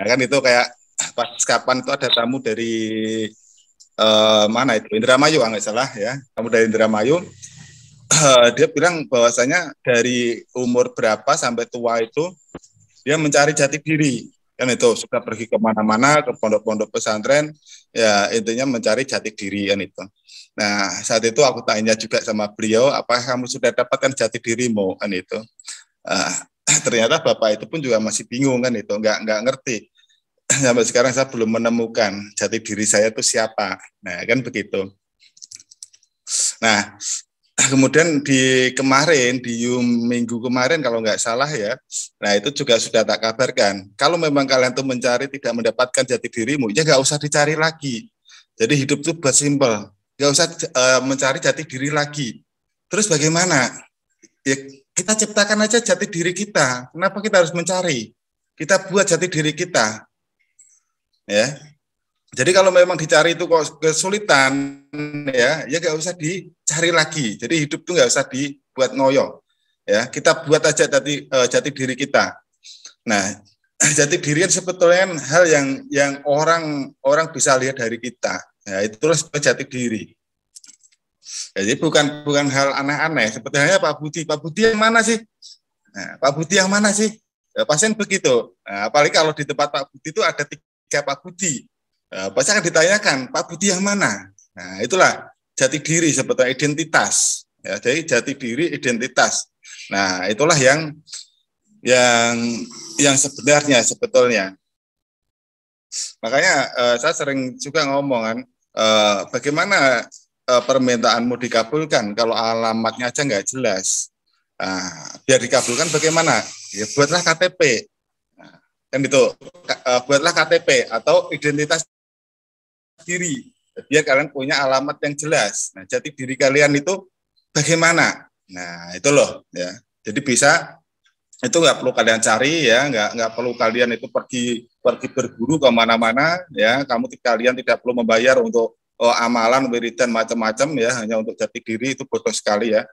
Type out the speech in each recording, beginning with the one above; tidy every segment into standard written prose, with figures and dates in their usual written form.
Nah, kan itu kayak pas kapan itu ada tamu dari mana itu Indramayu nggak salah ya, tamu dari Indramayu. Dia bilang bahwasanya dari umur berapa sampai tua itu dia mencari jati diri, kan itu suka pergi kemana-mana ke pondok-pondok pesantren, ya intinya mencari jati diri kan itu. Nah saat itu aku tanya juga sama beliau, apakah kamu sudah dapatkan jati dirimu kan itu. uh, Ternyata bapak itu pun juga masih bingung kan itu, nggak ngerti. Sampai sekarang saya belum menemukan jati diri saya itu siapa. Nah kan begitu. Nah kemudian di kemarin, di minggu kemarin kalau nggak salah ya, nah itu juga sudah tak kabarkan. Kalau memang kalian tuh mencari tidak mendapatkan jati dirimu, ya nggak usah dicari lagi. Jadi hidup tuh buat simpel, nggak usah mencari jati diri lagi. Terus bagaimana? Ya kita ciptakan aja jati diri kita. Kenapa kita harus mencari? Kita buat jati diri kita, ya. Jadi kalau memang dicari itu kok kesulitan, ya nggak usah dicari lagi. Jadi hidup tuh nggak usah dibuat ngoyo, ya kita buat aja jati diri kita. Nah, jati diri kan sebetulnya hal yang orang bisa lihat dari kita. Ya, itulah jati diri. Jadi bukan hal aneh-aneh. Sebetulnya Pak Budi yang mana sih? Nah, Pak Budi yang mana sih? Ya, pasien begitu. Nah, apalagi kalau di tempat Pak Budi itu ada 3 Pak Budi. Pasti akan ditanyakan, Pak Budi yang mana? Nah, itulah jati diri sebetulnya, identitas. Ya, jadi jati diri, identitas. Nah, itulah yang yang sebenarnya sebetulnya. Makanya saya sering juga ngomong kan, bagaimana permintaanmu dikabulkan kalau alamatnya aja nggak jelas. Nah, biar dikabulkan bagaimana? Ya buatlah KTP. Nah, kan itu, buatlah KTP atau identitas diri, biar kalian punya alamat yang jelas. Nah, jati diri kalian itu bagaimana? Nah, itu loh ya. Jadi bisa itu nggak perlu kalian cari ya, nggak perlu kalian itu pergi berburu kemana-mana ya. Kalian tidak perlu membayar untuk amalan, wiridan macam-macam ya, hanya untuk jati diri itu bodoh sekali ya.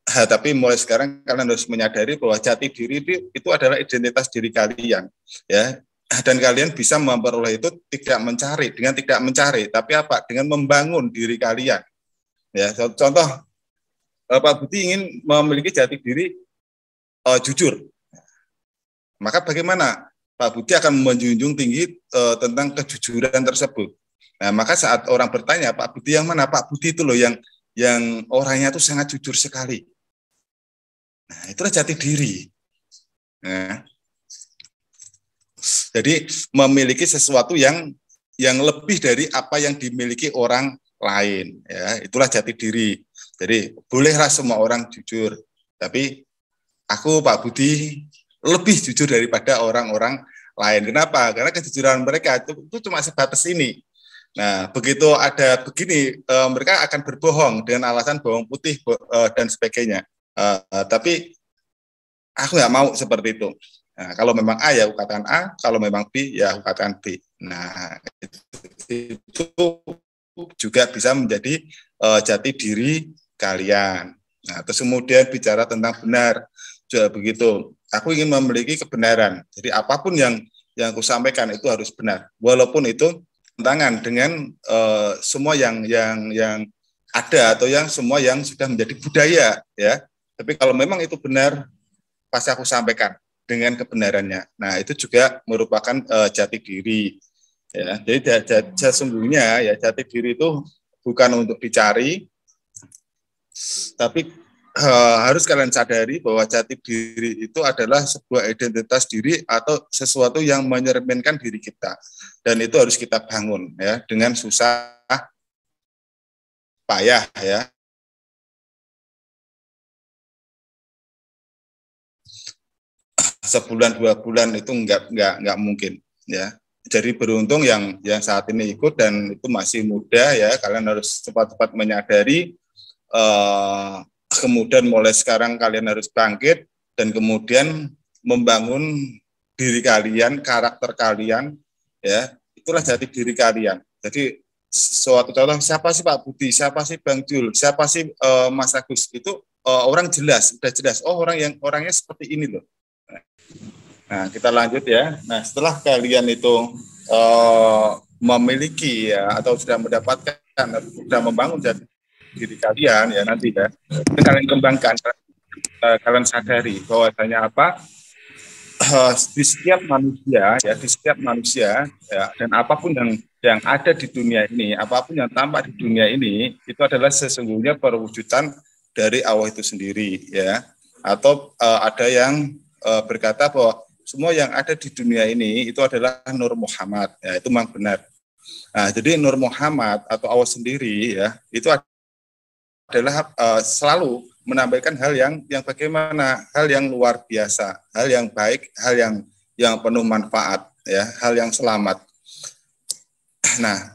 Tapi mulai sekarang kalian harus menyadari bahwa jati diri itu adalah identitas diri kalian ya, dan kalian bisa memperoleh itu tidak mencari, tapi apa, dengan membangun diri kalian ya. Contoh, Pak Budi ingin memiliki jati diri jujur, maka bagaimana Pak Budi akan menjunjung tinggi tentang kejujuran tersebut. Nah, maka saat orang bertanya Pak Budi yang mana, Pak Budi itu loh yang orangnya itu sangat jujur sekali. Nah, itulah jati diri. Nah, jadi memiliki sesuatu yang lebih dari apa yang dimiliki orang lain, ya itulah jati diri. Jadi bolehlah semua orang jujur, tapi aku Pak Budi lebih jujur daripada orang-orang lain. Kenapa? Karena kejujuran mereka itu cuma sebatas ini. Nah, begitu ada begini, mereka akan berbohong dengan alasan bawang putih dan sebagainya. Tapi aku nggak mau seperti itu. Nah, kalau memang A ya aku katakan A, kalau memang B ya aku katakan B. Nah, itu juga bisa menjadi jati diri kalian. Nah, terus kemudian bicara tentang benar, juga begitu. Aku ingin memiliki kebenaran. Jadi apapun yang aku sampaikan itu harus benar, walaupun itu tentangan dengan semua yang ada atau yang semua yang sudah menjadi budaya ya. Tapi kalau memang itu benar, pasti aku sampaikan dengan kebenarannya. Nah, itu juga merupakan jati diri. Ya, jadi sesungguhnya ya jati diri itu bukan untuk dicari, tapi harus kalian sadari bahwa jati diri itu adalah sebuah identitas diri atau sesuatu yang mencerminkan diri kita, dan itu harus kita bangun ya dengan susah payah ya. Sebulan 2 bulan itu nggak mungkin ya. Jadi beruntung yang saat ini ikut dan itu masih muda ya, kalian harus cepat-cepat menyadari, kemudian mulai sekarang kalian harus bangkit dan kemudian membangun diri kalian, karakter kalian ya, itulah jati diri kalian. Jadi suatu contoh, siapa sih Pak Budi, siapa sih Bang Jul, siapa sih Mas Agus, itu orang jelas, sudah jelas, oh orangnya seperti ini loh. Nah, kita lanjut ya. Nah, setelah kalian itu memiliki ya atau sudah mendapatkan, sudah membangun jati diri kalian ya nanti ya, itu kalian kembangkan, kalian sadari bahwasanya apa, di setiap manusia ya, di setiap manusia ya, dan apapun yang ada di dunia ini, apapun yang tampak di dunia ini, itu adalah sesungguhnya perwujudan dari Allah itu sendiri ya. Atau ada yang berkata bahwa semua yang ada di dunia ini itu adalah Nur Muhammad ya, itu memang benar. Nah, jadi Nur Muhammad atau Allah sendiri ya, itu adalah selalu menampilkan hal yang bagaimana, hal yang luar biasa, hal yang baik, hal yang penuh manfaat ya, hal yang selamat. Nah,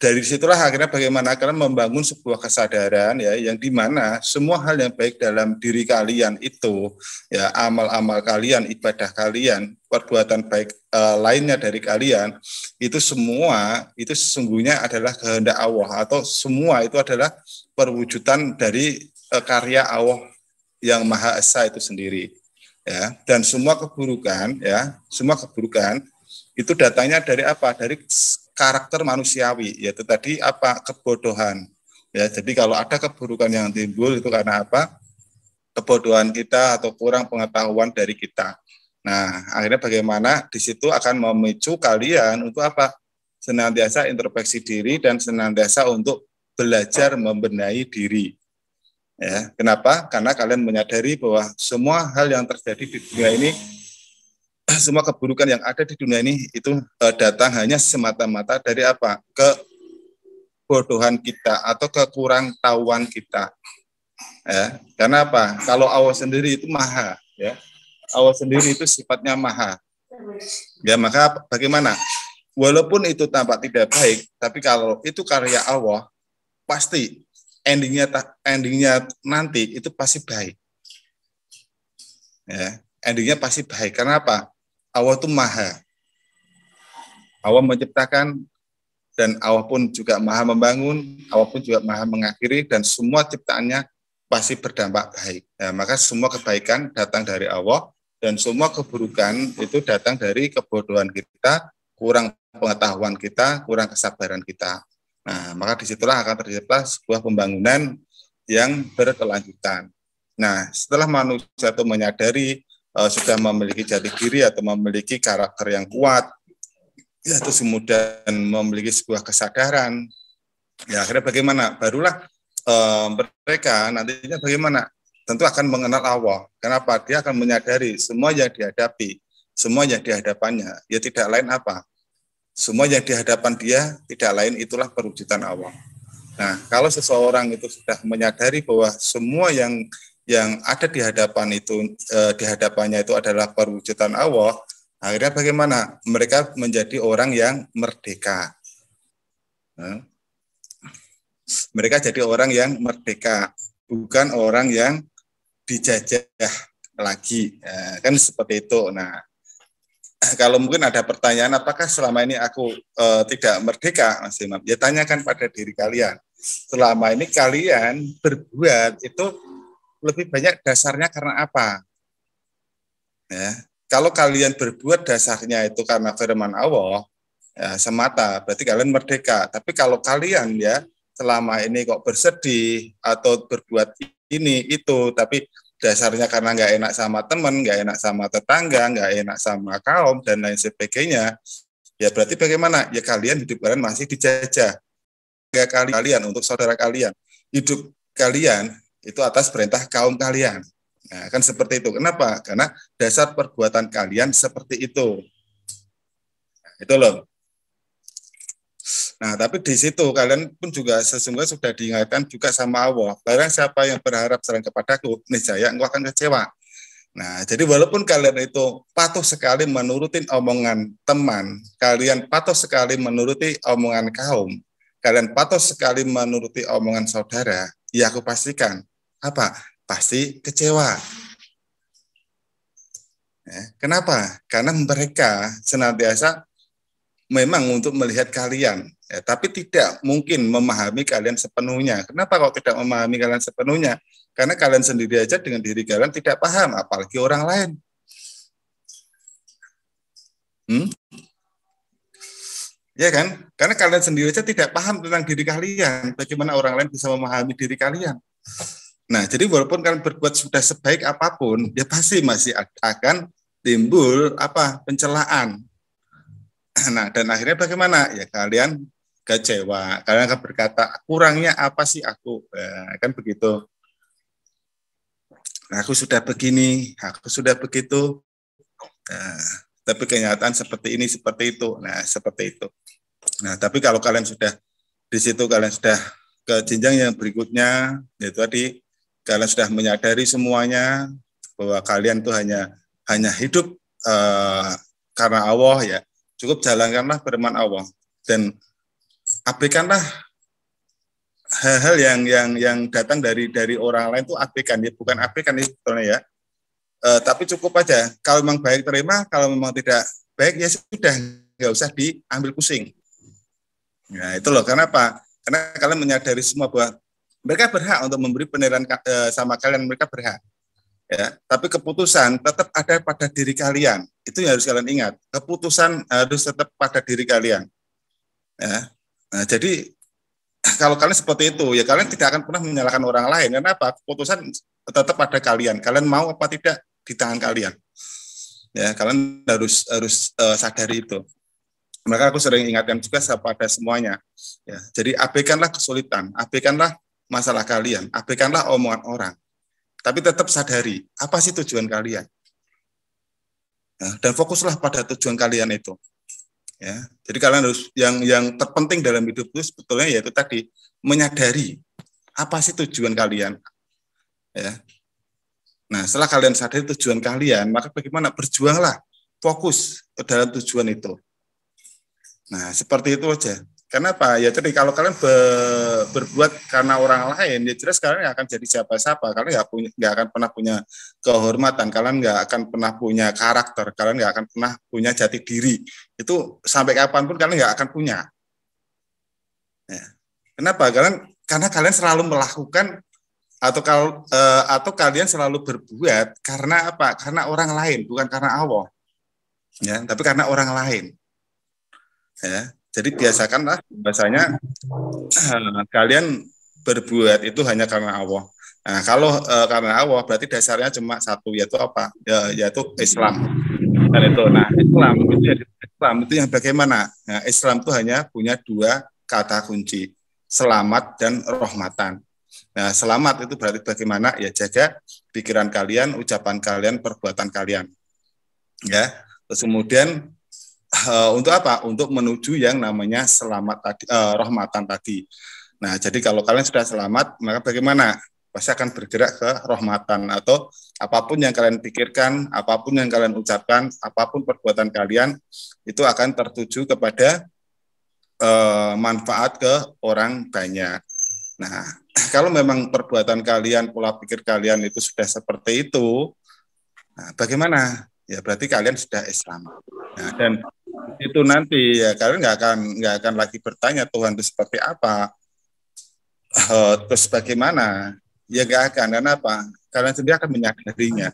dari situlah akhirnya bagaimana kalian membangun sebuah kesadaran ya, yang dimana semua hal yang baik dalam diri kalian itu ya, amal-amal kalian, ibadah kalian, perbuatan baik lainnya dari kalian, itu semua itu sesungguhnya adalah kehendak Allah, atau semua itu adalah perwujudan dari karya Allah yang Maha Esa itu sendiri ya. Dan semua keburukan ya, semua keburukan itu datangnya dari apa? Dari karakter manusiawi, yaitu tadi apa? Kebodohan. Ya, jadi kalau ada keburukan yang timbul itu karena apa? Kebodohan kita atau kurang pengetahuan dari kita. Nah, akhirnya bagaimana di situ akan memicu kalian untuk apa? Senantiasa introspeksi diri dan senantiasa untuk belajar membenahi diri. Ya, kenapa? Karena kalian menyadari bahwa semua hal yang terjadi di dunia ini, semua keburukan yang ada di dunia ini itu datang hanya semata-mata dari apa? Kebodohan kita atau kekurang tahuan kita. Ya, karena apa? Kalau Allah sendiri itu maha, ya. Allah sendiri itu sifatnya maha. Ya, maka bagaimana? Walaupun itu tampak tidak baik, tapi kalau itu karya Allah, pasti endingnya nanti itu pasti baik. Ya, endingnya pasti baik. Karena apa? Allah itu maha. Allah menciptakan, dan Allah pun juga maha membangun, Allah pun juga maha mengakhiri, dan semua ciptaannya pasti berdampak baik. Ya, maka semua kebaikan datang dari Allah, dan semua keburukan itu datang dari kebodohan kita, kurang pengetahuan kita, kurang kesabaran kita. Nah, maka disitulah akan tercipta sebuah pembangunan yang berkelanjutan. Nah, setelah manusia itu menyadari sudah memiliki jati diri atau memiliki karakter yang kuat, ya, terus kemudian memiliki sebuah kesadaran, ya akhirnya bagaimana? Barulah mereka nantinya bagaimana? Tentu akan mengenal Allah. Kenapa? Dia akan menyadari semua yang dihadapi, semua yang dihadapannya, ya tidak lain apa? Semua yang di hadapan dia tidak lain itulah perwujudan Allah. Nah, kalau seseorang itu sudah menyadari bahwa semua yang ada di hadapan itu di hadapannya itu adalah perwujudan Allah, akhirnya bagaimana? Mereka menjadi orang yang merdeka. Nah, mereka jadi orang yang merdeka, bukan orang yang dijajah lagi. Nah, kan seperti itu. Nah, kalau mungkin ada pertanyaan, apakah selama ini aku tidak merdeka, Mas Imam? Ya tanyakan pada diri kalian. Selama ini kalian berbuat itu lebih banyak dasarnya karena apa? Ya, kalau kalian berbuat dasarnya itu karena firman Allah ya, semata, berarti kalian merdeka. Tapi kalau kalian ya selama ini kok bersedih atau berbuat ini itu, tapi dasarnya karena nggak enak sama teman, nggak enak sama tetangga, nggak enak sama kaum dan lain sebagainya, ya berarti bagaimana? Ya kalian hidup kalian masih dijajah. Kalian untuk saudara kalian, hidup kalian itu atas perintah kaum kalian. Nah, kan seperti itu. Kenapa? Karena dasar perbuatan kalian seperti itu. Nah, itu loh. Nah, tapi di situ kalian pun juga sesungguhnya sudah diingatkan juga sama Allah. Barang siapa yang berharap selain kepadaku, niscaya engkau akan kecewa. Nah, jadi walaupun kalian itu patuh sekali menuruti omongan teman, kalian patuh sekali menuruti omongan kaum, kalian patuh sekali menuruti omongan saudara, ya aku pastikan, apa? Pasti kecewa. Ya, kenapa? Karena mereka senantiasa memang untuk melihat kalian, ya, tapi tidak mungkin memahami kalian sepenuhnya. Kenapa kok tidak memahami kalian sepenuhnya? Karena kalian sendiri aja dengan diri kalian tidak paham, apalagi orang lain. Ya kan? Karena kalian sendiri saja tidak paham tentang diri kalian. Bagaimana orang lain bisa memahami diri kalian? Nah, jadi walaupun kalian berbuat sudah sebaik apapun, ya pasti masih akan timbul pencelaan. Nah, dan akhirnya bagaimana? Ya kalian kecewa. Kalian akan berkata, kurangnya apa sih aku? Ya, kan begitu. Aku sudah begini, aku sudah begitu. Nah, tapi kenyataan seperti ini, seperti itu. Nah, seperti itu. Nah, tapi kalau kalian sudah di situ, kalian sudah ke jenjang yang berikutnya, yaitu tadi kalian sudah menyadari semuanya bahwa kalian itu hanya hidup karena Allah, ya cukup jalankanlah firman Allah dan abaikanlah hal-hal yang datang dari orang lain, itu abaikan, ya bukan abaikan itu sebetulnya ya. Tapi cukup aja, kalau memang baik terima, kalau memang tidak baik ya sudah, nggak usah diambil pusing. Nah itu loh, kenapa? Karena kalian menyadari semua bahwa mereka berhak untuk memberi penilaian sama kalian, mereka berhak. Ya, tapi keputusan tetap ada pada diri kalian. Itu yang harus kalian ingat. Keputusan harus tetap pada diri kalian. Ya. Nah, jadi kalau kalian seperti itu, ya kalian tidak akan pernah menyalahkan orang lain. Kenapa? Keputusan tetap pada kalian. Kalian mau apa tidak di tangan kalian. Ya, kalian harus sadari itu. Maka aku sering ingatkan juga pada semuanya. Ya, jadi abaikanlah kesulitan, abaikanlah masalah kalian, abaikanlah omongan orang. Tapi tetap sadari apa sih tujuan kalian. Ya, dan fokuslah pada tujuan kalian itu. Ya, jadi kalian harus yang terpenting dalam hidup itu sebetulnya yaitu tadi menyadari apa sih tujuan kalian. Ya. Nah, setelah kalian sadari tujuan kalian, maka bagaimana? Berjuanglah, fokus ke dalam tujuan itu. Nah, seperti itu aja. Kenapa? Ya jadi kalau kalian berbuat karena orang lain, ya jelas kalian nggak akan jadi siapa-siapa. Kalian nggak akan pernah punya kehormatan. Kalian nggak akan pernah punya karakter. Kalian nggak akan pernah punya jati diri. Itu sampai kapanpun kalian nggak akan punya. Ya. Kenapa? Karena kalian selalu melakukan atau kalian selalu berbuat karena apa? Karena orang lain, bukan karena Allah. Ya, tapi karena orang lain. Ya. Jadi biasakanlah bahasanya kalian berbuat itu hanya karena Allah. Nah, kalau karena Allah berarti dasarnya cuma satu, yaitu apa? Yaitu Islam. Dan itu, nah Islam itu yang bagaimana? Nah, Islam itu hanya punya dua kata kunci, selamat dan rahmatan. Nah, selamat itu berarti bagaimana? Ya jaga pikiran kalian, ucapan kalian, perbuatan kalian. Ya, terus kemudian untuk apa? Untuk menuju yang namanya selamat tadi, rahmatan tadi. Nah, jadi kalau kalian sudah selamat, maka bagaimana? Pasti akan bergerak ke rahmatan, atau apapun yang kalian pikirkan, apapun yang kalian ucapkan, apapun perbuatan kalian, itu akan tertuju kepada manfaat ke orang banyak. Nah, kalau memang perbuatan kalian, pola pikir kalian itu sudah seperti itu, nah, bagaimana? Ya berarti kalian sudah Islam. Nah, dan itu nanti ya kalian nggak akan lagi bertanya Tuhan itu seperti apa, terus bagaimana, ya nggak akan. Dan apa, kalian sendiri akan menyadarinya.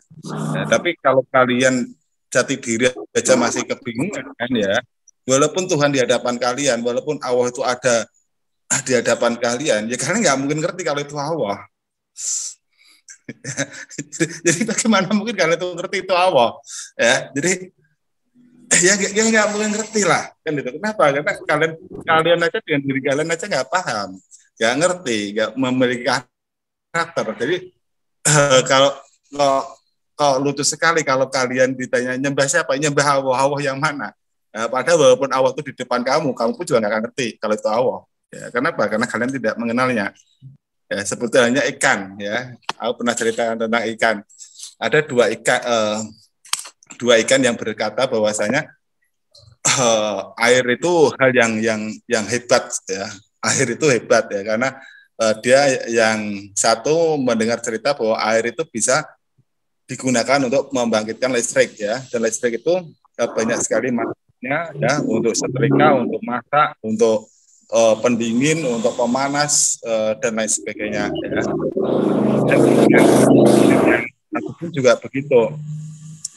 Ya, tapi kalau kalian jati diri aja masih kebingungan kan, ya walaupun Tuhan di hadapan kalian, walaupun Allah itu ada di hadapan kalian, ya kalian nggak mungkin ngerti kalau itu Allah. Jadi bagaimana mungkin kalian itu ngerti itu Allah, ya jadi ya nggak mungkin ngerti lah kan itu. Kenapa? Karena kalian aja dengan diri kalian aja nggak paham, nggak ngerti, nggak memiliki karakter. Jadi kalau lucu sekali kalau kalian ditanya nyembah siapa, nyembah Allah yang mana. Padahal walaupun Allah itu di depan kamu pun juga nggak akan ngerti kalau itu Allah. Ya, kenapa? Karena kalian tidak mengenalnya. Ya, sebetulnya ikan, ya. Aku pernah cerita tentang ikan. Ada dua ikan yang berkata bahwasanya air itu hal yang hebat, ya. Air itu hebat, ya, karena dia yang satu mendengar cerita bahwa air itu bisa digunakan untuk membangkitkan listrik, ya. Dan listrik itu banyak sekali manfaatnya, ya, untuk setrika, untuk masak, untuk pendingin, untuk pemanas, dan lain sebagainya. Ya. Dan aku pun juga begitu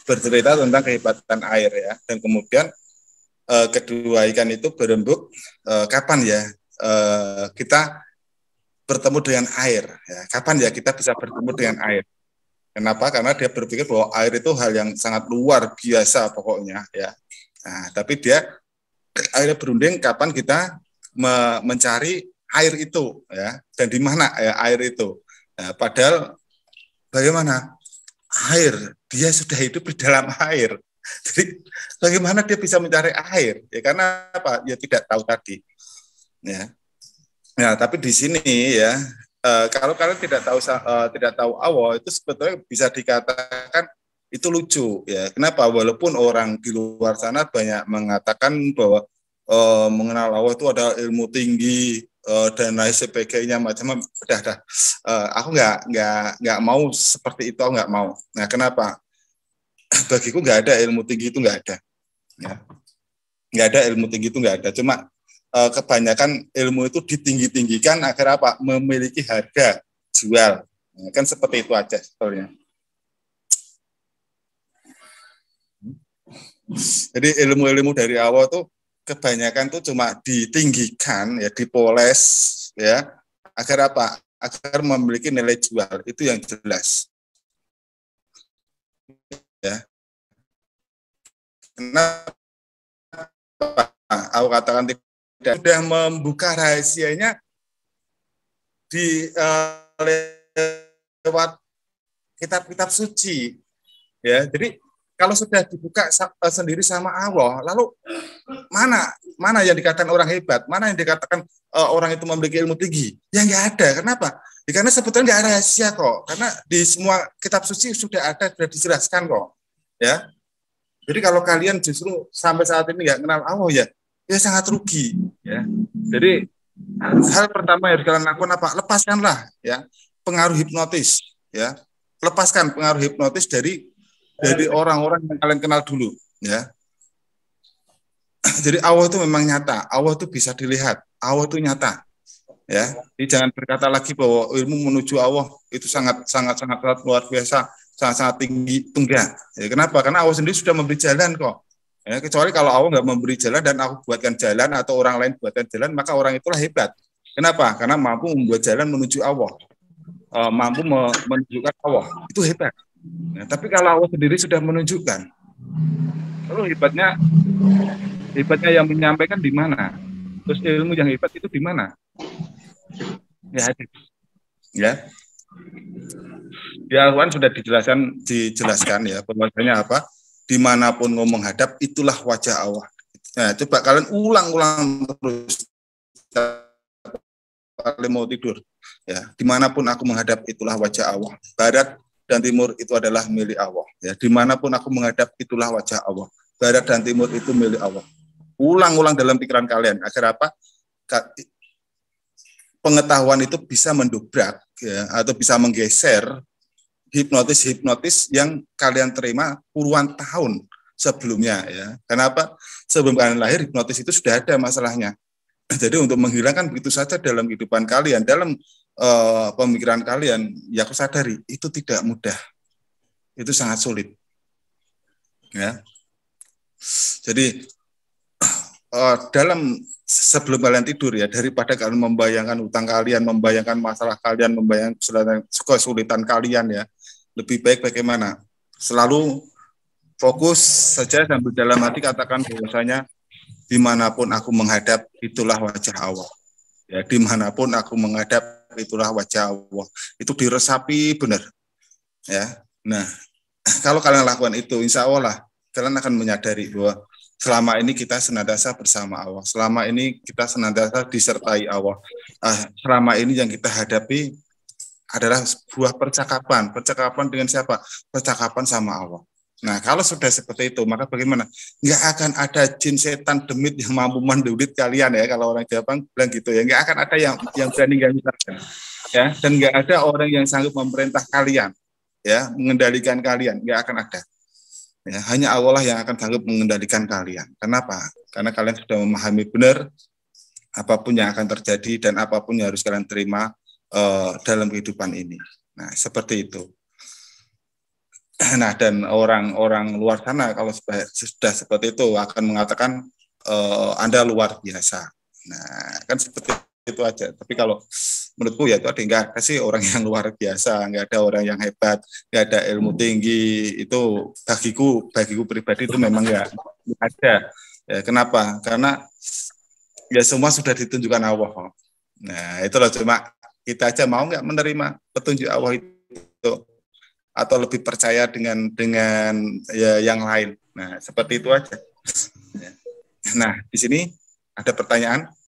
bercerita tentang kehebatan air, ya. Dan kemudian kedua ikan itu berembuk, kapan ya kita bertemu dengan air? Ya, kapan ya kita bisa bertemu dengan air? Kenapa? Karena dia berpikir bahwa air itu hal yang sangat luar biasa pokoknya, ya. Nah, tapi dia akhirnya berunding kapan kita mencari air itu, ya, dan di mana ya air itu. Nah, padahal bagaimana? Air, dia sudah hidup di dalam air. Jadi bagaimana dia bisa mencari air? Ya karena apa? Ya tidak tahu tadi. Ya. Nah, tapi di sini ya, kalau kalian tidak tahu Allah itu sebetulnya bisa dikatakan itu lucu ya. Kenapa? Walaupun orang di luar sana banyak mengatakan bahwa mengenal Allah itu ada ilmu tinggi dan lain sebagainya macam-macam. Udah. Aku nggak mau seperti itu, aku nggak mau. Nah, kenapa? Bagiku nggak ada ilmu tinggi itu nggak ada. Ya. Nggak ada ilmu tinggi itu nggak ada. Cuma kebanyakan ilmu itu ditinggi-tinggikan agar apa? Memiliki harga jual. Nah, kan seperti itu aja sebetulnya. Jadi ilmu-ilmu dari awal tuh kebanyakan tuh cuma ditinggikan, ya dipoles, ya agar apa? Agar memiliki nilai jual. Itu yang jelas. Ya. Kenapa? Aku katakan tidak sudah membuka rahasianya di lewat kitab-kitab suci, ya. Jadi kalau sudah dibuka sendiri sama Allah, lalu mana yang dikatakan orang hebat, mana yang dikatakan orang itu memiliki ilmu tinggi? Ya nggak ada. Kenapa? Ya, karena sebetulnya nggak rahasia kok. Karena di semua kitab suci sudah ada, sudah dijelaskan kok. Ya. Jadi kalau kalian justru sampai saat ini nggak kenal Allah ya sangat rugi. Ya. Jadi hal pertama yang harus kalian lakukan apa? Lepaskanlah ya pengaruh hipnotis. Ya, lepaskan pengaruh hipnotis dari orang-orang yang kalian kenal dulu. Ya. Jadi Allah itu memang nyata, Allah itu bisa dilihat, Allah itu nyata. Ya, jadi jangan berkata lagi bahwa ilmu menuju Allah itu sangat luar biasa, sangat tinggi, enggak. Ya, kenapa? Karena Allah sendiri sudah memberi jalan kok. Ya, kecuali kalau Allah nggak memberi jalan dan aku buatkan jalan atau orang lain buatkan jalan, maka orang itulah hebat. Kenapa? Karena mampu membuat jalan menuju Allah, mampu menunjukkan Allah, itu hebat. Nah, tapi kalau Allah sendiri sudah menunjukkan, lalu hebatnya yang menyampaikan di mana? Terus ilmu yang hebat itu di mana? Ya. Di Al-Quran sudah dijelaskan ya, bahwasanya apa? Dimanapun ngomong hadap, itulah wajah Allah. Nah, coba kalian ulang-ulang terus. Kalian mau tidur, ya. Dimanapun aku menghadap, itulah wajah Allah. Barat dan timur itu adalah milik Allah. Ya, dimanapun aku menghadap, itulah wajah Allah. Barat dan timur itu milik Allah. Ulang-ulang dalam pikiran kalian agar apa? Pengetahuan itu bisa mendobrak ya, atau bisa menggeser hipnotis yang kalian terima puluhan tahun sebelumnya ya. Kenapa? Sebelum kalian lahir hipnotis itu sudah ada masalahnya. Jadi untuk menghilangkan begitu saja dalam kehidupan kalian, dalam pemikiran kalian, ya aku sadari itu tidak mudah. Itu sangat sulit. Ya. Jadi dalam sebelum kalian tidur ya, daripada kalian membayangkan utang kalian, membayangkan masalah kalian, membayangkan kesulitan kalian ya, lebih baik bagaimana? Selalu fokus saja sambil dalam hati katakan bahwasanya dimanapun aku menghadap itulah wajah Allah. Ya, dimanapun aku menghadap itulah wajah Allah. Itu diresapi benar. Ya. Nah, kalau kalian lakukan itu, insya Allah lah, kalian akan menyadari bahwa selama ini kita senantiasa bersama Allah. Selama ini kita senantiasa disertai Allah. Selama ini yang kita hadapi adalah sebuah percakapan. Percakapan dengan siapa? Percakapan sama Allah. Nah, kalau sudah seperti itu, maka bagaimana? Nggak akan ada jin, setan, demit yang mampu mendulit kalian ya. Kalau orang Jepang bilang gitu ya. Nggak akan ada yang berani ganggu kalian. Ya, dan nggak ada orang yang sanggup memerintah kalian. Ya, mengendalikan kalian. Nggak akan ada. Ya, hanya Allah yang akan sanggup mengendalikan kalian. Kenapa? Karena kalian sudah memahami benar apapun yang akan terjadi dan apapun yang harus kalian terima dalam kehidupan ini. Nah, seperti itu. Nah, dan orang-orang luar sana kalau sudah seperti itu akan mengatakan Anda luar biasa. Nah, kan seperti itu aja. Tapi kalau menurutku ya itu ada, nggak ada sih orang yang luar biasa, nggak ada orang yang hebat, nggak ada ilmu tinggi. Itu bagiku pribadi itu memang nggak ada. Ya, kenapa? Karena ya semua sudah ditunjukkan Allah. Nah, itulah, cuma kita aja mau nggak menerima petunjuk Allah itu, atau lebih percaya dengan ya yang lain. Nah, seperti itu aja. Nah, di sini ada pertanyaan.